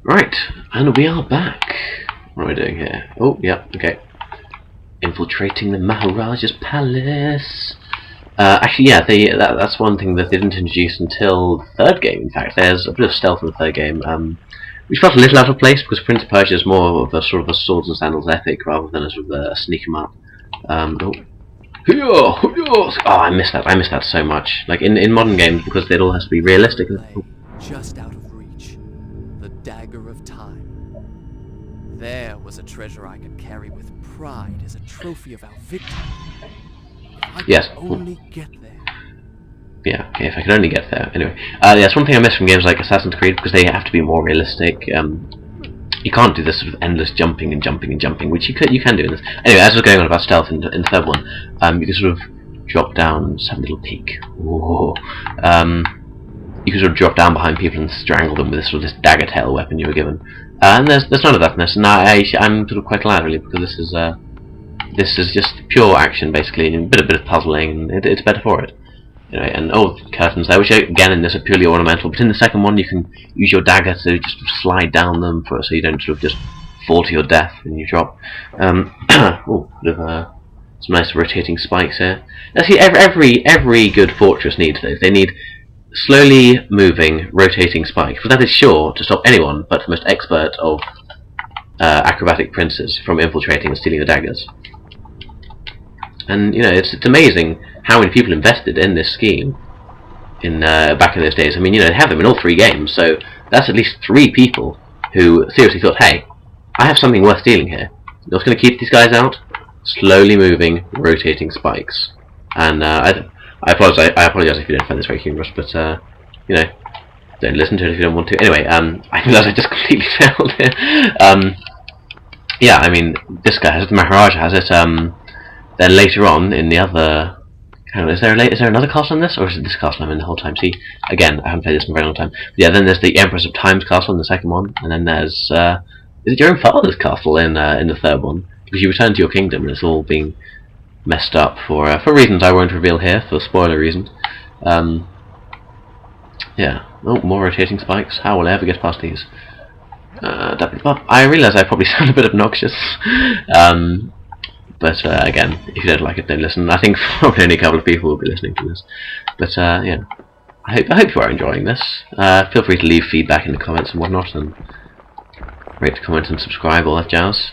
Right, and we are back. What am I doing here? Oh, yeah, okay. Infiltrating the Maharaja's palace. Actually, yeah, that's one thing that they didn't introduce until the third game. In fact, there's a bit of stealth in the third game, which felt a little out of place because Prince of Persia is more of a sort of a swords and sandals epic rather than a sort of a sneak 'em up. Oh, I miss that. I miss that so much. Like in modern games, because it all has to be realistic. Just out of reach, the dagger of time. There was a treasure I could carry with pride as a trophy of our victory. If I could only get there. Yeah, okay, if I could only get there. Anyway, that's one thing I miss from games like Assassin's Creed, because they have to be more realistic. You can't do this sort of endless jumping and jumping and jumping, which you can do in this. Anyway, as I was going on about stealth in the third one, you can sort of drop down and just have a little peek. Whoa. You can sort of drop down behind people and strangle them with this sort of this dagger tail weapon you were given. And there's none of that in this, and I'm sort of quite glad really, because this is just pure action basically, and a bit of puzzling, and it's better for it. Anyway, and curtains there, which again in this are purely ornamental, but in the second one you can use your dagger to just slide down them so you don't sort of just fall to your death when you drop. Bit of some nice rotating spikes here. Now see, every good fortress needs those. They need slowly moving, rotating spikes, but that is sure to stop anyone but the most expert of acrobatic princes from infiltrating and stealing the daggers. And you know, it's amazing how many people invested in this scheme in back in those days. I mean, you know, they have them in all three games, so that's at least 3 people who seriously thought, hey, I have something worth stealing here. What's going to keep these guys out? Slowly moving, rotating spikes. And I apologise if you don't find this very humorous, but you know, don't listen to it if you don't want to. Anyway, I realised I just completely failed here. Yeah, I mean, this guy has it, the Maharaja has it. Then later on in the other, is there another castle in this, or is it this castle I'm in the whole time? See, again, I haven't played this in a very long time. But yeah, then there's the Empress of Time's castle in the second one, and then there's is it your own father's castle in the third one? Because you return to your kingdom and it's all being messed up for reasons I won't reveal here, for spoiler reasons. Yeah. Oh, more rotating spikes. How will I ever get past these? I realise I probably sound a bit obnoxious. But again, if you don't like it, don't listen. I think probably only a couple of people will be listening to this. But yeah, I hope you are enjoying this. Feel free to leave feedback in the comments and whatnot, and rate, comment, and subscribe, all that jazz.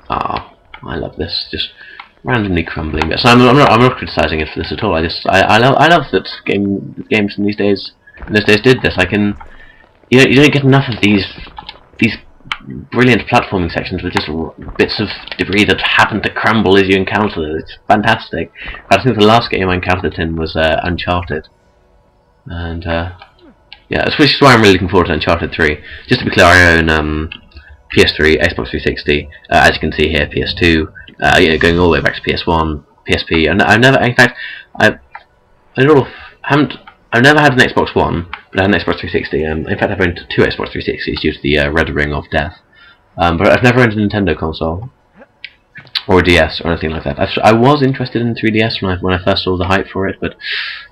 I love this, just randomly crumbling bits. I'm not criticising it for this at all. I love that games in those days did this. You don't get enough of these brilliant platforming sections with just bits of debris that happen to crumble as you encounter them. It's fantastic. I think the last game I encountered it in was Uncharted, and yeah, which is why I'm really looking forward to Uncharted 3. Just to be clear, I own PS3, Xbox 360, as you can see here, PS2, you know, going all the way back to PS1, PSP, and I've never, in fact, I've never had an Xbox One, but I had an Xbox 360. In fact, I've owned 2 Xbox 360s due to the Red Ring of Death. But I've never owned a Nintendo console, or a DS, or anything like that. I was interested in 3DS when I first saw the hype for it, but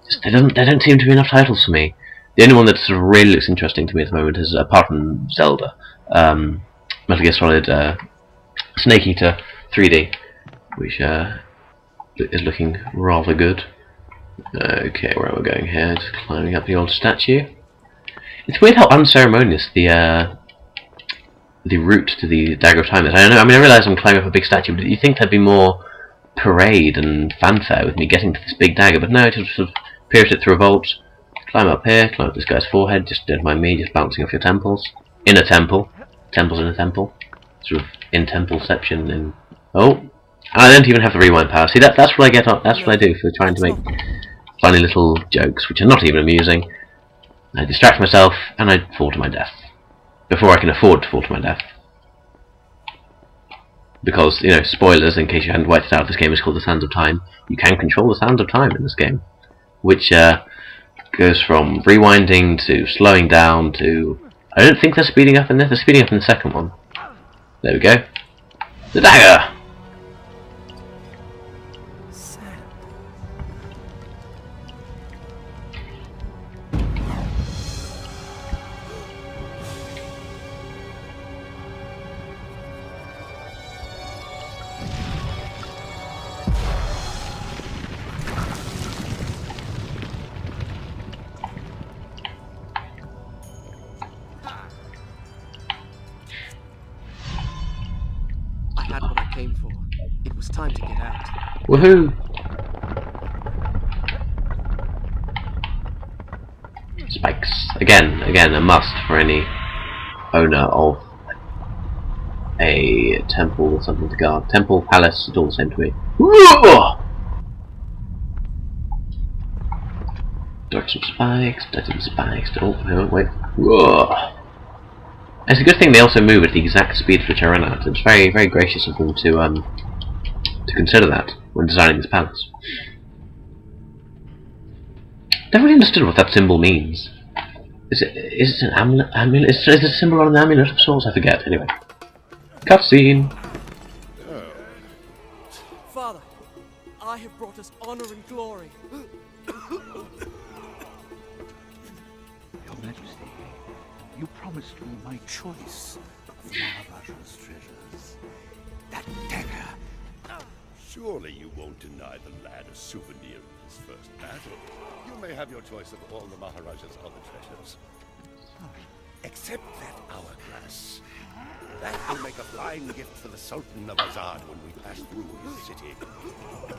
just, there don't seem to be enough titles for me. The only one that sort of really looks interesting to me at the moment is, apart from Zelda, Metal Gear Solid Snake Eater 3D, which is looking rather good. Okay, where are we going here? Just climbing up the old statue. It's weird how unceremonious the route to the Dagger of Time is. I realise I'm climbing up a big statue, but you'd think there'd be more parade and fanfare with me getting to this big dagger, but no, it just sort of pierce it through a vault, climb up here, climb up this guy's forehead, just don't mind me, just bouncing off your temples. In a temple. Temples in a temple. Sort of in-templeception and... Oh! And I don't even have the rewind power. See, that's what I get on, that's what I do for trying to make funny little jokes, which are not even amusing. I distract myself, and I fall to my death. Before I can afford to fall to my death. Because, you know, spoilers, in case you hadn't worked it out, this game is called The Sands of Time. You can control the sands of time in this game. Which goes from rewinding to slowing down to... I don't think they're speeding up in this, they're speeding up in the second one. There we go. The dagger! came for. It was time to get out. Woohoo! Spikes. Again, a must for any owner of a temple or something to guard. Temple, palace, it's all the same to me. Dodge some spikes, oh, wait. Whoa. It's a good thing they also move at the exact speed at which I ran at. It's very, very gracious of them to consider that when designing this palace. Never really understood what that symbol means. Is it an amulet? Is it a symbol on an amulet of sorts? I forget. Anyway. Cutscene. Father, I have brought us honor and glory. Your Majesty, you promised me my choice of the Maharaja's treasures. That dagger. Surely you won't deny the lad a souvenir of his first battle. You may have your choice of all the Maharaja's other treasures. Except that hourglass. That will make a flying gift for the Sultan of Azad when we pass through his city.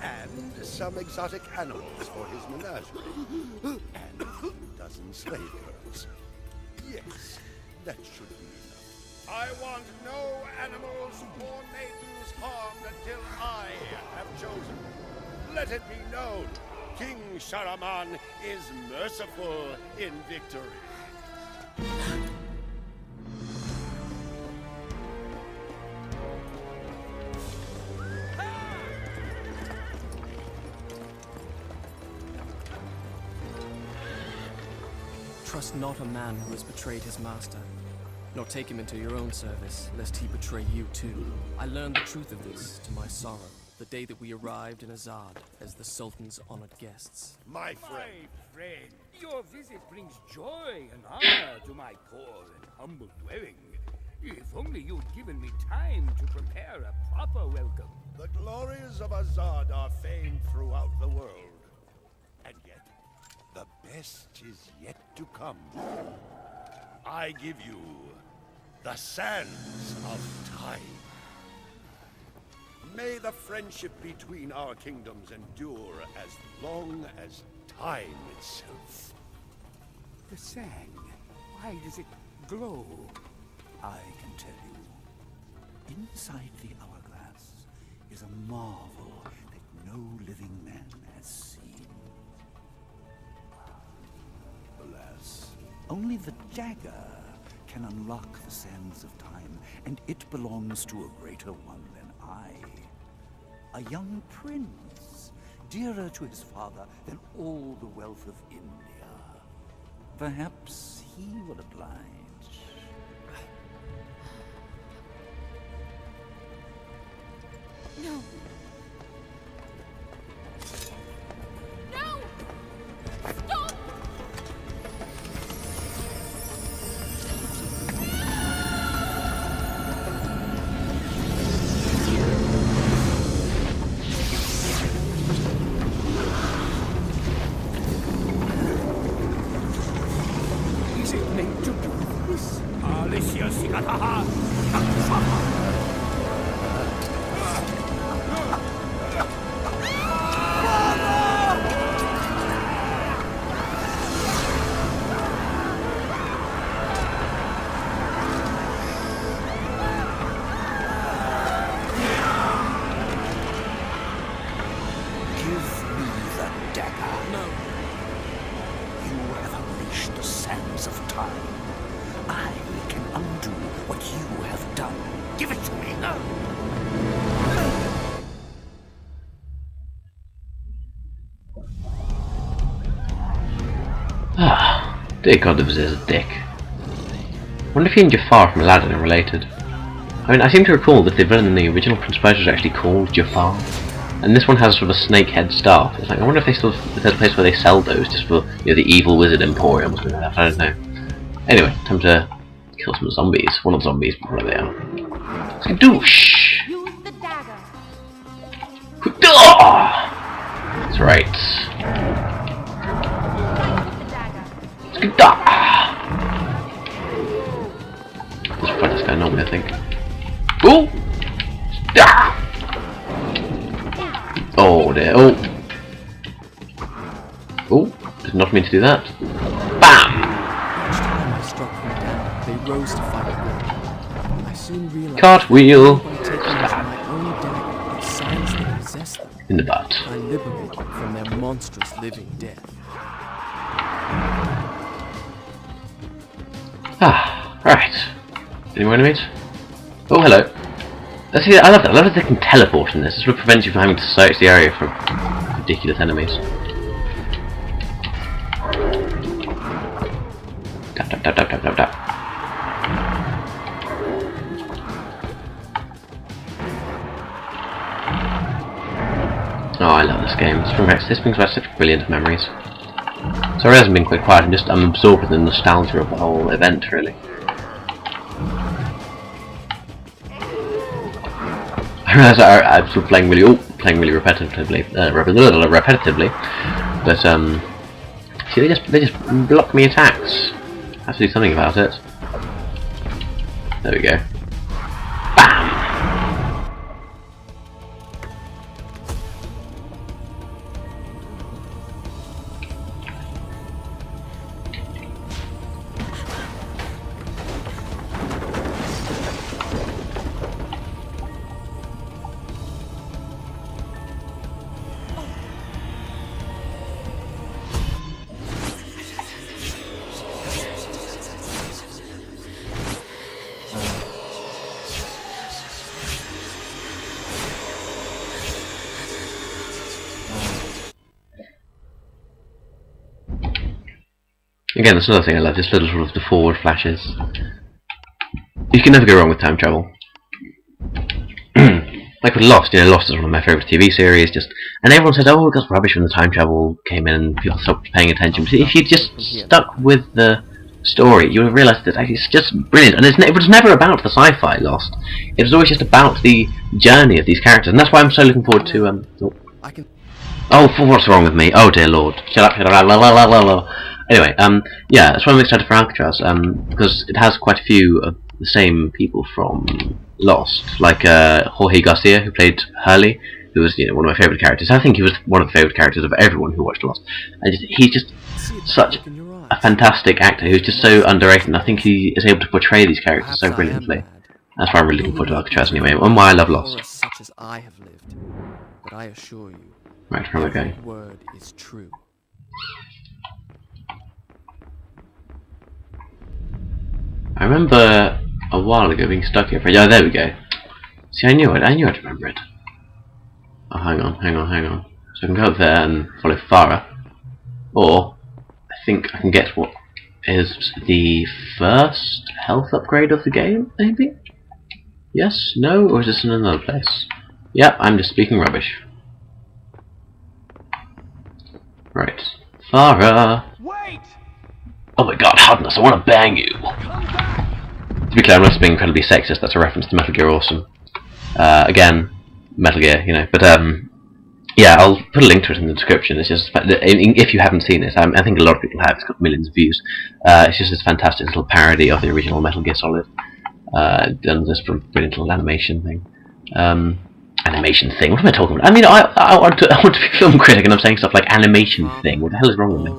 And some exotic animals for his menagerie. And a few dozen slave girls. Yes, that should be enough. I want no animals or maidens harmed until I have chosen. Let it be known, King Sharaman is merciful in victory. Trust not a man who has betrayed his master, nor take him into your own service, lest he betray you too. I learned the truth of this to my sorrow, the day that we arrived in Azad as the Sultan's honored guests. My friend. Your visit brings joy and honor to my poor and humble dwelling. If only you'd given me time to prepare a proper welcome. The glories of Azad are famed throughout the world. And yet, the best is yet to come. I give you the sands of time. May the friendship between our kingdoms endure as long as time itself. The sand, why does it glow? I can tell you. Inside the hourglass is a marvel that no living man has seen. Alas, only the dagger can unlock the sands of time, and it belongs to a greater one than I. A young prince, dearer to his father than all the wealth of India. Perhaps he will oblige. No. No! Stop! Is it meant to do this? Alicia Sigataha! Taksaha! Give me the dagger. No, You have unleashed the sands of time. I can undo what you have done. Give it to me now. Ah, dear God, the Vizier's a dick. Wonder if he and Jafar from Aladdin are related. I mean, I seem to recall that the villain in the original Prince of Persia was actually called Jafar, and this one has sort of a snake head staff. It's like, I wonder if they still, if there's a place where they sell those just for, you know, the evil wizard emporium or something like that. I don't know. Anyway, time to kill some zombies. Well, not zombies, but whatever they are. Skadoosh! Use the dagger. That's right. The dagger. Skadah! Let's fight this guy normally, I think. Ooh! Ah! Oh dear. Oh. Oh. Did not mean to do that. Bam! Each time I struck them down, they rose to fight again. I soon realized Cartwheel. that by taking this my own dagger and signs that possess them, In the butt. I liberate them from their monstrous living death. Ah, right. Any more enemies? Oh, hello. Let's see, I love that. I love that they can teleport in this. This will prevent you from having to search the area for ridiculous enemies. Tap, tap, tap, tap, tap, tap, tap. Oh, I love this game. This brings back such brilliant memories. Sorry, it hasn't been quite quiet. I'm absorbed in the nostalgia of the whole event, really. I realise I'm sort of playing really repetitively, but see, they just block me attacks. I have to do something about it. There we go. Bam! Again, that's another thing I love, just little sort of the forward flashes. You can never go wrong with time travel. Like with Lost, Lost is one of my favourite TV series, and everyone said, oh, it got rubbish when the time travel came in and people stopped paying attention. But if you just stuck with the story, you would have realised that it's just brilliant. And it was never about the sci-fi Lost. It was always just about the journey of these characters, and that's why I'm so looking forward to, Oh, what's wrong with me? Oh dear lord. Shut up, la la la la la. Anyway, yeah, that's why I'm excited for Alcatraz, because it has quite a few of the same people from Lost, like Jorge Garcia, who played Hurley, who was one of my favourite characters. I think he was one of the favourite characters of everyone who watched Lost. And he's just such a fantastic actor who's just so underrated, and I think he is able to portray these characters so brilliantly. That's why I'm really looking forward to Alcatraz anyway, and why I love Lost. Such as I have lived, but I assure you, Right, where am I going? word is true. I remember a while ago being stuck here. Yeah, there we go. See, I knew I'd remember it. Oh, hang on. So I can go up there and follow Farah. Or, I think I can get what is the first health upgrade of the game, maybe? Yes? No? Or is this in another place? Yep, I'm just speaking rubbish. Right. Farah! Wait! Oh my god, Hardness, I want to bang you! To be clear, I'm not being incredibly sexist, that's a reference to Metal Gear Awesome. Again, Metal Gear, but yeah, I'll put a link to it in the description. It's just, if you haven't seen it, I think a lot of people have, it's got millions of views. It's just this fantastic little parody of the original Metal Gear Solid. Done this brilliant little animation thing. Animation thing, what am I talking about? I mean, I want to be a film critic and I'm saying stuff like animation thing, what the hell is wrong with me?